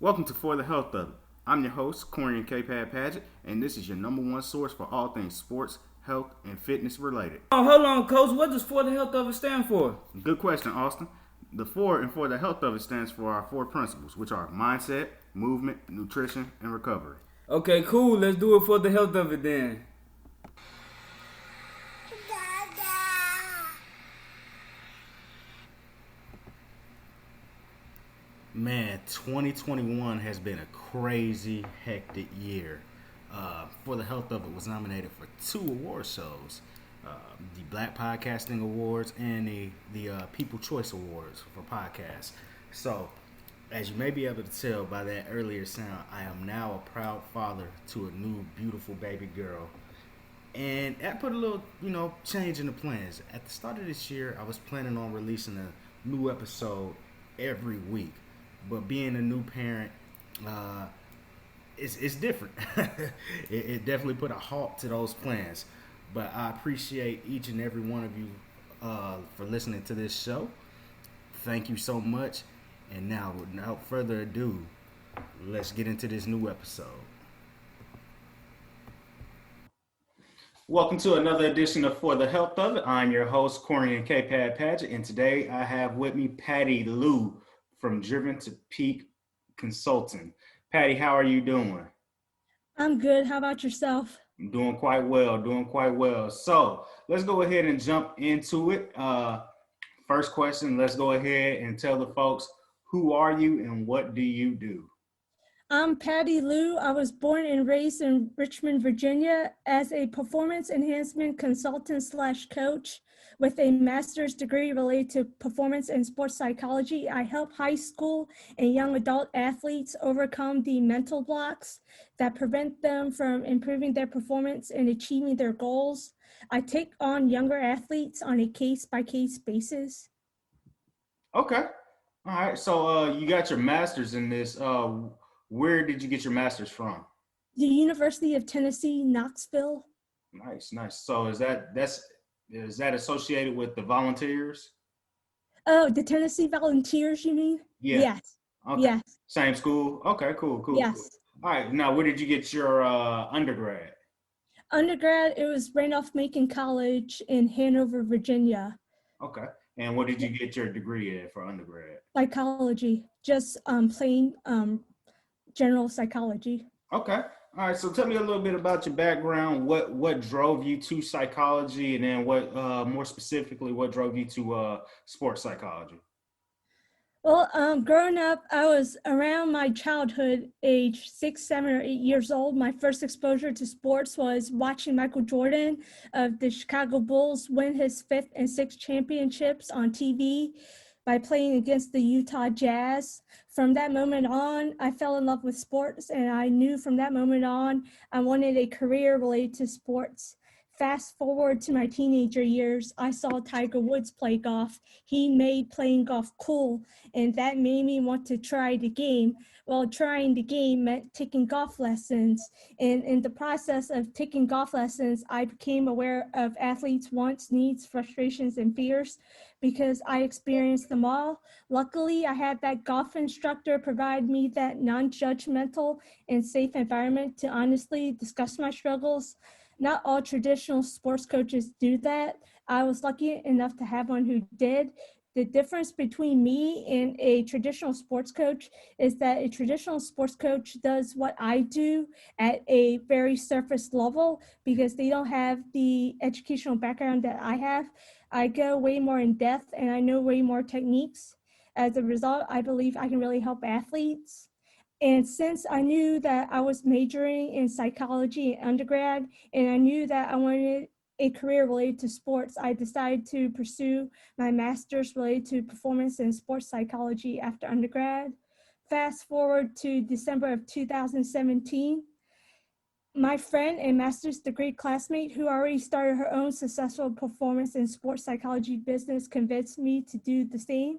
Welcome to For the Health of It. I'm your host, Corian K. Paget, and this is your number one source for all things sports, health, and fitness related. Oh, hold on, Coach. What does For the Health of It stand for? Good question, Austin. The four and For the Health of It stands for our four principles, which are mindset, movement, nutrition, and recovery. Okay, cool. Let's do it for the health of it then. Man, 2021 has been a crazy, hectic year. For the Health of It was nominated for two award shows, the Black Podcasting Awards and the People Choice Awards for podcasts. So, as you may be able to tell by that earlier sound, I am now a proud father to a new, beautiful baby girl. And that put a little, change in the plans. At the start of this year, I was planning on releasing a new episode every week. But being a new parent, it's different. it definitely put a halt to those plans. But I appreciate each and every one of you for listening to this show. Thank you so much. And now, without further ado, let's get into this new episode. Welcome to another edition of For the Health of It. I'm your host, Corian K. Paget, and today I have with me Patty Luu from Driven to Peak Consulting. Patty, how are you doing? I'm good. How about yourself? I'm doing quite well. So let's go ahead and jump into it. First question, let's go ahead and tell the folks, who are you and what do you do? I'm Patty Luu. I was born and raised in Richmond, Virginia as a performance enhancement consultant / coach with a master's degree related to performance and sports psychology. I help high school and young adult athletes overcome the mental blocks that prevent them from improving their performance and achieving their goals. I take on younger athletes on a case-by-case basis. Okay. All right. So you got your master's in this. Where did you get your master's from? The University of Tennessee, Knoxville. Nice. So is that associated with the Volunteers? Oh, the Tennessee Volunteers, you mean? Yeah. Yes. Okay. Yes. Same school? Okay, cool. Yes. Cool. All right. Now, where did you get your undergrad? Undergrad, it was Randolph-Macon College in Hanover, Virginia. Okay. And what did you get your degree in for undergrad? Psychology, just plain general psychology. Okay. All right. So tell me a little bit about your background. What drove you to psychology, and then what more specifically, what drove you to sports psychology? Well, growing up, I was around my childhood, age 6, 7, or 8 years old. My first exposure to sports was watching Michael Jordan of the Chicago Bulls win his 5th and 6th championships on TV by playing against the Utah Jazz. From that moment on, I fell in love with sports, and I knew from that moment on, I wanted a career related to sports. Fast forward to my teenager years, I saw Tiger Woods play golf. He made playing golf cool, and that made me want to try the game. Well, trying the game meant taking golf lessons. And in the process of taking golf lessons, I became aware of athletes' wants, needs, frustrations, and fears because I experienced them all. Luckily, I had that golf instructor provide me that non-judgmental and safe environment to honestly discuss my struggles. Not all traditional sports coaches do that. I was lucky enough to have one who did. The difference between me and a traditional sports coach is that a traditional sports coach does what I do at a very surface level because they don't have the educational background that I have. I go way more in depth and I know way more techniques. As a result, I believe I can really help athletes. And since I knew that I was majoring in psychology in undergrad, and I knew that I wanted a career related to sports, I decided to pursue my master's related to performance and sports psychology after undergrad. Fast forward to December of 2017. My friend and master's degree classmate who already started her own successful performance and sports psychology business convinced me to do the same.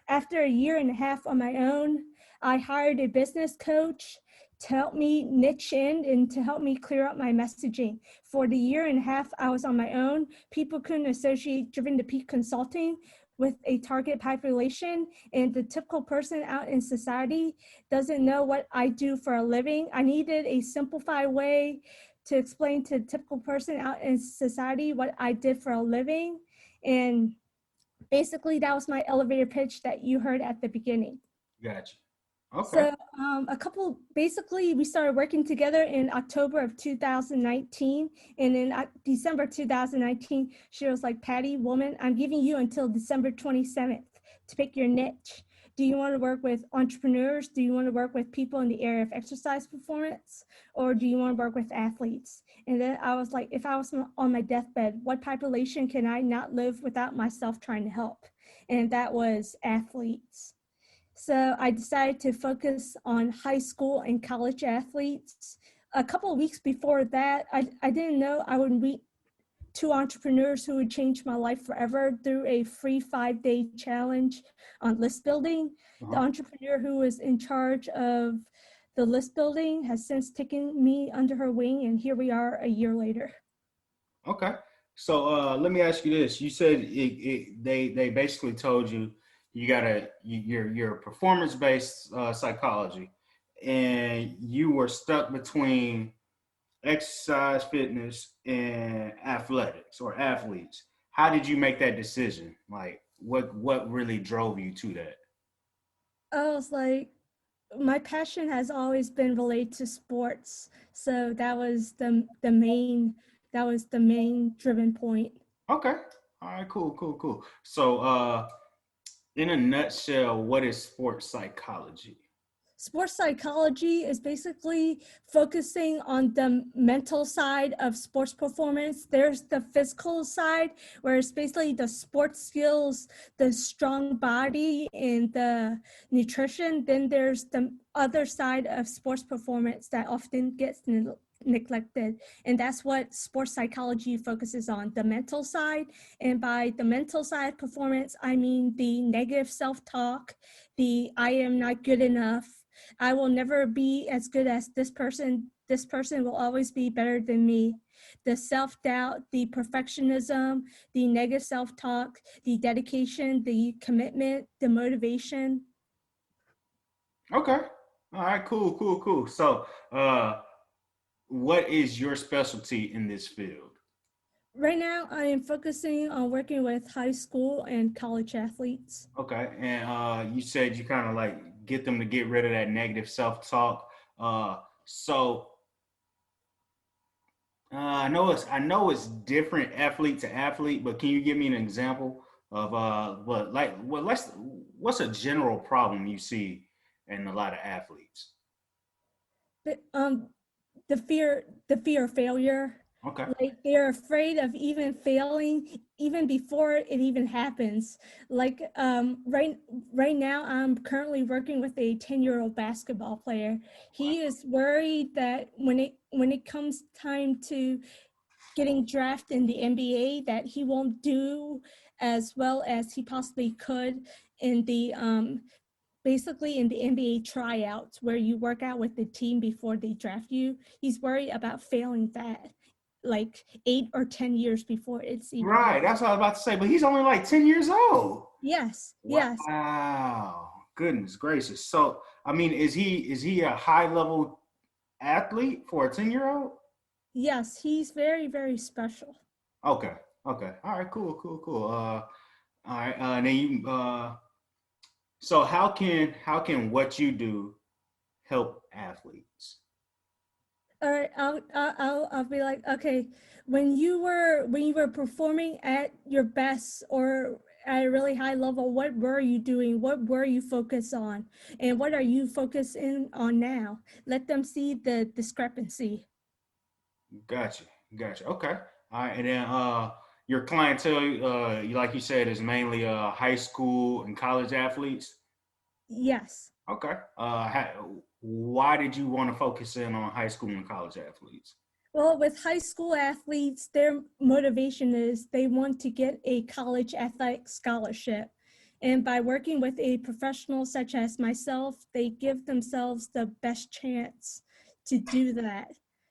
After a year and a half on my own, I hired a business coach to help me niche in and to help me clear up my messaging. For the year and a half I was on my own, people couldn't associate Driven to Peak Consulting with a target population, and the typical person out in society doesn't know what I do for a living. I needed a simplified way to explain to the typical person out in society what I did for a living. And basically, that was my elevator pitch that you heard at the beginning. Gotcha. Okay. So basically we started working together in October of 2019. And in December 2019, she was like, Patty, woman, I'm giving you until December 27th to pick your niche. Do you want to work with entrepreneurs? Do you want to work with people in the area of exercise performance? Or do you want to work with athletes? And then I was like, if I was on my deathbed, what population can I not live without myself trying to help? And that was athletes. So I decided to focus on high school and college athletes. A couple of weeks before that, I didn't know I would meet two entrepreneurs who would change my life forever through a free 5-day challenge on list building. The entrepreneur who was in charge of the list building has since taken me under her wing, and here we are a year later. Okay. So let me ask you this. You said they basically told you you're performance-based psychology, and you were stuck between exercise, fitness, and athletics or athletes. How did you make that decision? Like what really drove you to that? I was like, my passion has always been related to sports, so that was the main driven point. Okay. All right, cool. So in a nutshell, what is sports psychology? Sports psychology is basically focusing on the mental side of sports performance. There's the physical side, where it's basically the sports skills, the strong body, and the nutrition. Then there's the other side of sports performance that often gets neglected, and that's what sports psychology focuses on, the mental side. And by the mental side performance, I mean the negative self-talk, the I am not good enough, I will never be as good as this person. This person will always be better than me. The self-doubt, the perfectionism, the negative self-talk, the dedication, the commitment, the motivation. Okay. All right, cool. So what is your specialty in this field? Right now, I am focusing on working with high school and college athletes. Okay. And you said you kind of like get them to get rid of that negative self-talk. So I know it's different athlete to athlete, but can you give me an example of what's a general problem you see in a lot of athletes? But, the fear of failure. Okay. Like they're afraid of even failing even before it even happens. Like right now I'm currently working with a 10-year-old basketball player. He is worried that when it comes time to getting drafted in the NBA, that he won't do as well as he possibly could in the basically in the NBA tryouts, where you work out with the team before they draft you. He's worried about failing that like 8 or 10 years before it's even Right. happened. That's what I was about to say. But he's only like 10 years old. Yes. Wow. Goodness gracious. So I mean, is he a high level athlete for a 10-year-old? Yes, he's very, very special. Okay. Okay. All right, cool. All right. Then you so how can what you do help athletes? All right, I'll be like, okay, when you were performing at your best or at a really high level, what were you doing? What were you focused on? And what are you focusing on now? Let them see the discrepancy. Gotcha. Okay. All right. And then your clientele, like you said, is mainly high school and college athletes. Yes. Okay. Why did you want to focus in on high school and college athletes? Well, with high school athletes, their motivation is they want to get a college athletic scholarship. And by working with a professional such as myself, they give themselves the best chance to do that.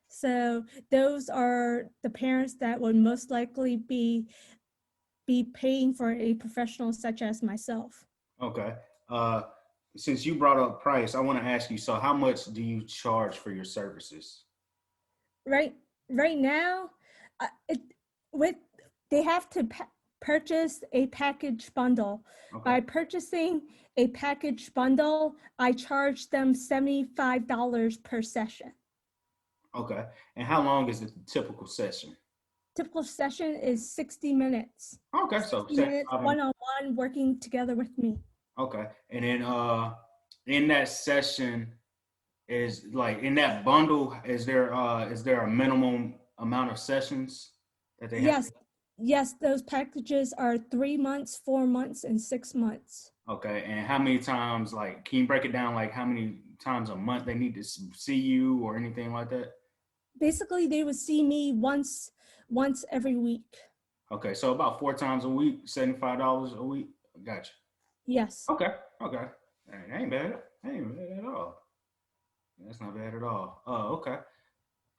So those are the parents that would most likely be be paying for a professional such as myself. Okay. Uh, since you brought up price, I want to ask you. So, how much do you charge for your services? Right, right now, it, with they have to purchase a package bundle. Okay. By purchasing a package bundle, I charge them $75 per session. Okay. And how long is the typical session? Typical session is 60 minutes. Okay. So, 60 minutes one-on-one working together with me. okay. And then in that session, is like in that bundle, is there a minimum amount of sessions that they have? Yes, yes, those packages are 3 months, 4 months, and 6 months. Okay, and how many times, like, can you break it down, like how many times a month they need to see you or anything like that? Basically, they would see me once every week. Okay, so about 4 times a week, $75 a week. Gotcha. Yes. Okay, okay. That ain't bad. That ain't bad at all. That's not bad at all. Oh, okay.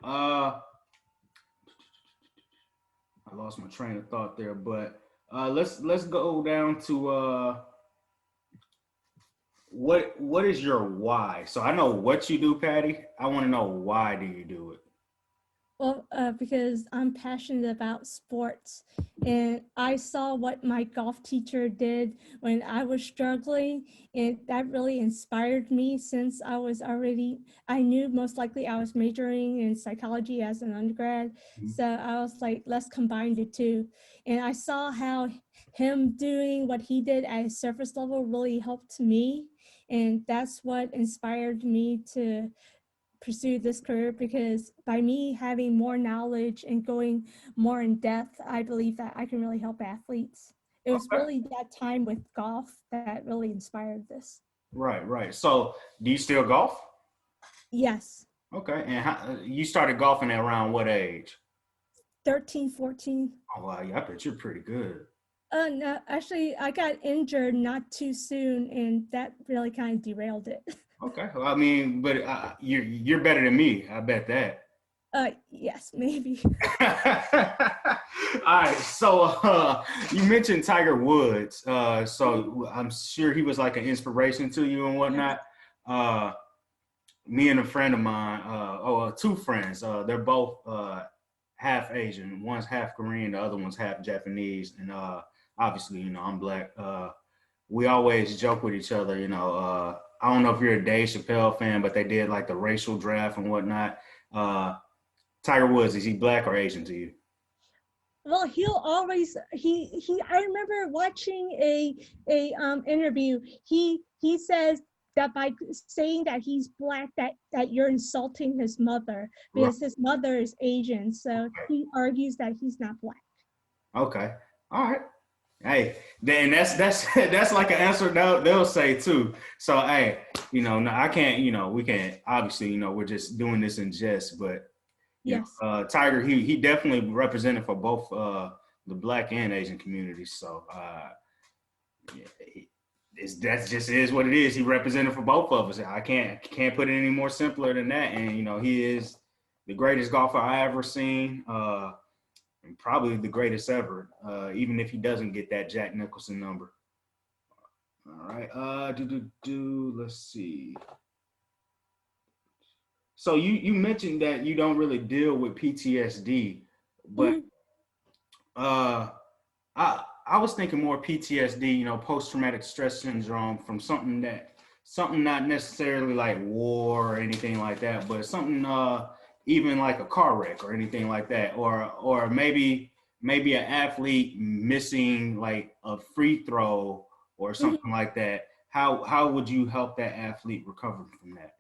Uh, I lost my train of thought there, but let's go down to what is your why? So I know what you do, Patty. I want to know why do you do it? Well, because I'm passionate about sports, and I saw what my golf teacher did when I was struggling, and that really inspired me since I knew most likely I was majoring in psychology as an undergrad. Mhm. So I was like, let's combine the two. And I saw how him doing what he did at a surface level really helped me. And that's what inspired me to pursue this career, because by me having more knowledge and going more in depth, I believe that I can really help athletes. It was Okay. really that time with golf that really inspired this. Right, right. So do you still golf? Yes, Okay, and you started golfing at around what age? 13, 14. Oh wow, yeah, I bet you're pretty good. No, actually, I got injured not too soon, and that really kind of derailed it. Okay, well, I mean, but you're better than me. I bet that. Yes, maybe. All right, so you mentioned Tiger Woods. So I'm sure he was like an inspiration to you and whatnot. Uh, Me and a friend of mine, two friends, they're both half Asian. One's half Korean, the other one's half Japanese, and obviously, I'm black. We always joke with each other, I don't know if you're a Dave Chappelle fan, but they did like the racial draft and whatnot. Tiger Woods, is he black or Asian to you? Well, he'll always he. I remember watching a interview. He says that by saying that he's black, that you're insulting his mother, because his mother is Asian. So he argues that he's not black. Okay, all right. Hey, then that's like an answer they'll say too. So hey, I can't, we can't, obviously, we're just doing this in jest, but Yes. Tiger, he definitely represented for both the black and Asian communities. So that just is what it is. He represented for both of us. I can't put it any more simpler than that. And he is the greatest golfer I ever seen. And probably the greatest ever, even if he doesn't get that Jack Nicholson number. All right. Let's see. So you mentioned that you don't really deal with PTSD, but I was thinking more PTSD, post-traumatic stress syndrome, from something not necessarily like war or anything like that, but something even like a car wreck or anything like that, or maybe an athlete missing like a free throw or something like that. How would you help that athlete recover from that?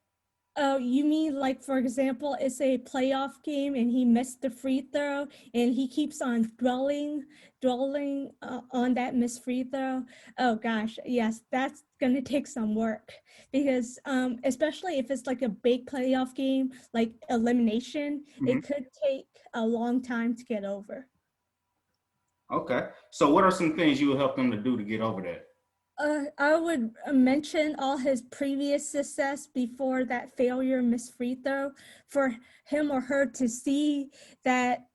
Oh, you mean like, for example, it's a playoff game and he missed the free throw and he keeps on dwelling on that missed free throw? Oh gosh, yes, that's gonna take some work, because especially if it's like a big playoff game, like elimination, it could take a long time to get over. Okay, so what are some things you would help them to do to get over that? I would mention all his previous success before that failure missed free throw, for him or her to see that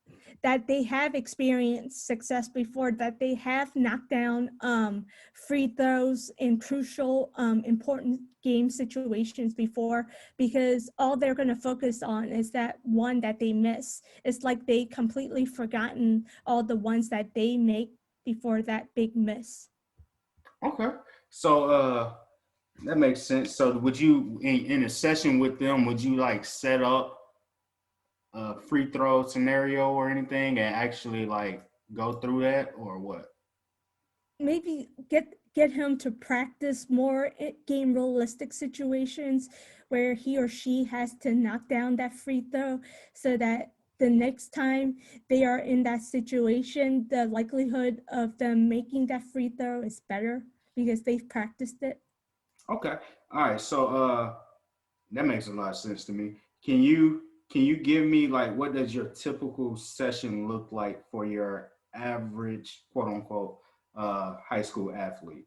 that they have experienced success before, that they have knocked down free throws in crucial, important game situations before, because all they're going to focus on is that one that they miss. It's like they completely forgotten all the ones that they make before that big miss. Okay. So that makes sense. So would you in a session with them, would you like set up a free throw scenario or anything and actually like go through that or what? Maybe get him to practice more game realistic situations where he or she has to knock down that free throw, so that the next time they are in that situation, the likelihood of them making that free throw is better because they've practiced it. Okay. All right. So that makes a lot of sense to me. Can you give me like what does your typical session look like for your average quote unquote high school athlete?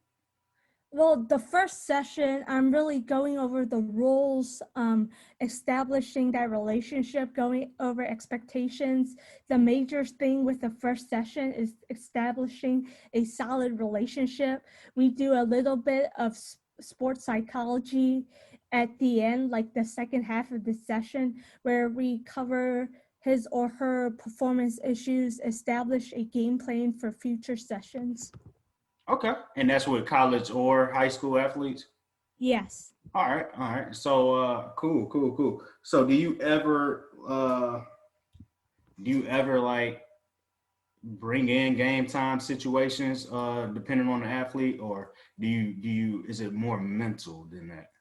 Well, the first session, I'm really going over the rules, establishing that relationship, going over expectations. The major thing with the first session is establishing a solid relationship. We do a little bit of sports psychology at the end, like the second half of the session, where we cover his or her performance issues, establish a game plan for future sessions. Okay. And that's with college or high school athletes? Yes. All right, all right. So cool, cool, cool. So do you ever like bring in game time situations depending on the athlete or do you is it more mental than that?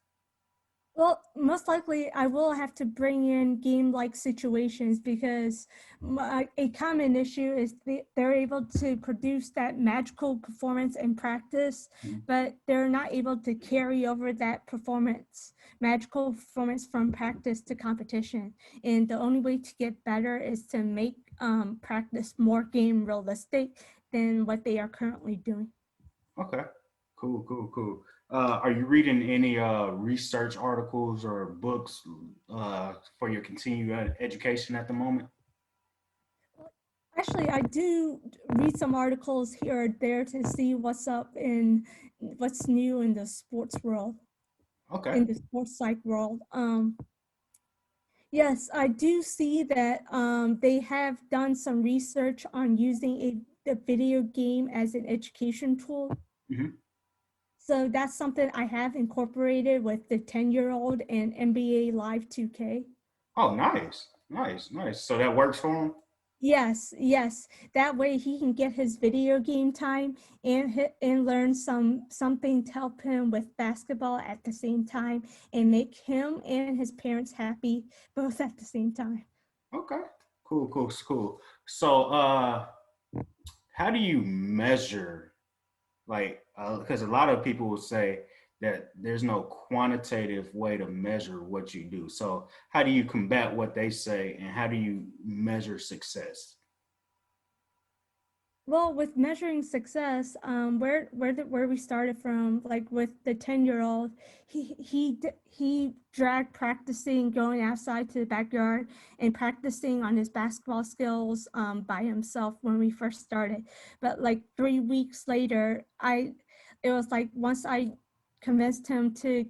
Well, most likely I will have to bring in game-like situations because a common issue is they're able to produce that magical performance in practice, but they're not able to carry over that magical performance from practice to competition. And the only way to get better is to make practice more game realistic than what they are currently doing. Okay. Cool, cool, cool. Are you reading any research articles or books for your continued education at the moment? Actually, I do read some articles here or there to see what's up in what's new in the sports world, Okay. in the sports psych world. Yes, I do see that they have done some research on using a video game as an education tool. Hmm. So that's something I have incorporated with the 10-year-old and NBA Live 2K. Oh, nice, nice, nice. So that works for them? Yes. That way he can get his video game time and learn something to help him with basketball at the same time and make him and his parents happy both at the same time. Okay. Cool, cool, cool. So how do you measure like because a lot of people will say that there's no quantitative way to measure what you do, so how do you combat what they say and how do you measure success? Well, with measuring success, where we started from, like with the 10-year-old, he dragged practicing going outside to the backyard and practicing on his basketball skills by himself when we first started. But like 3 weeks later, it was like once I convinced him to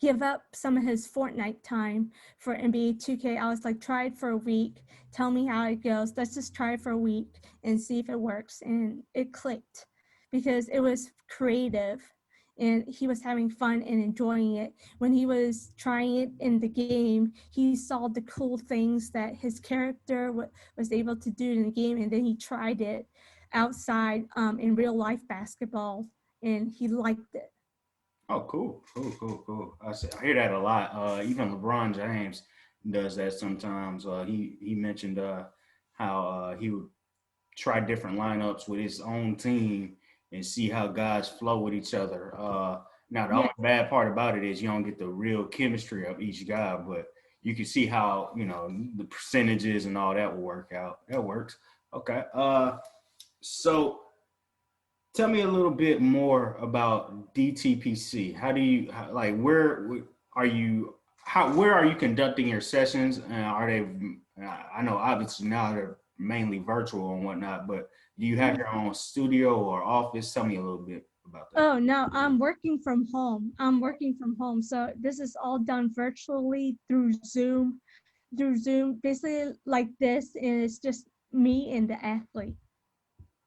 give up some of his Fortnite time for NBA 2K. I was like, try it for a week. Tell me how it goes. Let's just try it for a week and see if it works. And it clicked because it was creative and he was having fun and enjoying it. When he was trying it in the game, he saw the cool things that his character was able to do in the game. And then he tried it outside in real life basketball and he liked it. Oh, cool, cool, cool, cool. I hear that a lot. Even LeBron James does that sometimes. He mentioned how he would try different lineups with his own team and see how guys flow with each other. Now, the Yeah. only bad part about it is you don't get the real chemistry of each guy, but you can see how the percentages and all that will work out. That works. Okay. So tell me a little bit more about DTPC. How do you like? Where are you? Where are you conducting your sessions? And are they? I know obviously now they're mainly virtual and whatnot, but do you have your own studio or office? Tell me a little bit about that. Oh no, I'm working from home. So this is all done virtually through Zoom. Basically like this, and it's just me and the athlete.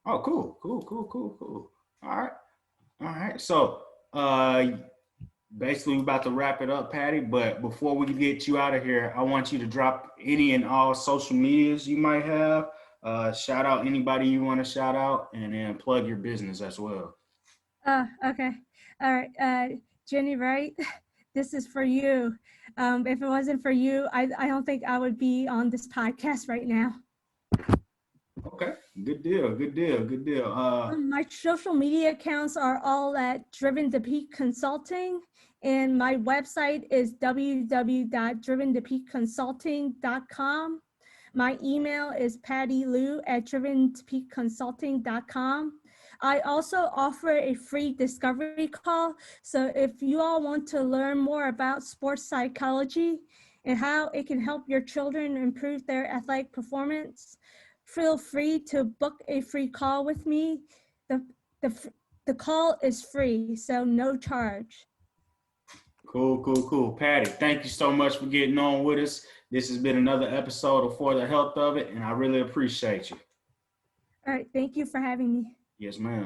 Oh, cool. All right, all right. So, uh, basically, we're about to wrap it up, Patty. But before we get you out of here, I want you to drop any and all social medias you might have. Shout out anybody you want to shout out, and then plug your business as well. Okay. All right. Jenny, right? This is for you. If it wasn't for you, I don't think I would be on this podcast right now. Okay, good deal. My social media accounts are all at Driven to Peak Consulting, and my website is www.driventopeakconsulting.com. My email is Patty Luu at driventopeakconsulting.com. I also offer a free discovery call. So if you all want to learn more about sports psychology and how it can help your children improve their athletic performance, feel free to book a free call with me. The call is free, so no charge. Cool. Patty, thank you so much for getting on with us. This has been another episode of For the Health of It, and I really appreciate you. All right, thank you for having me. Yes, ma'am.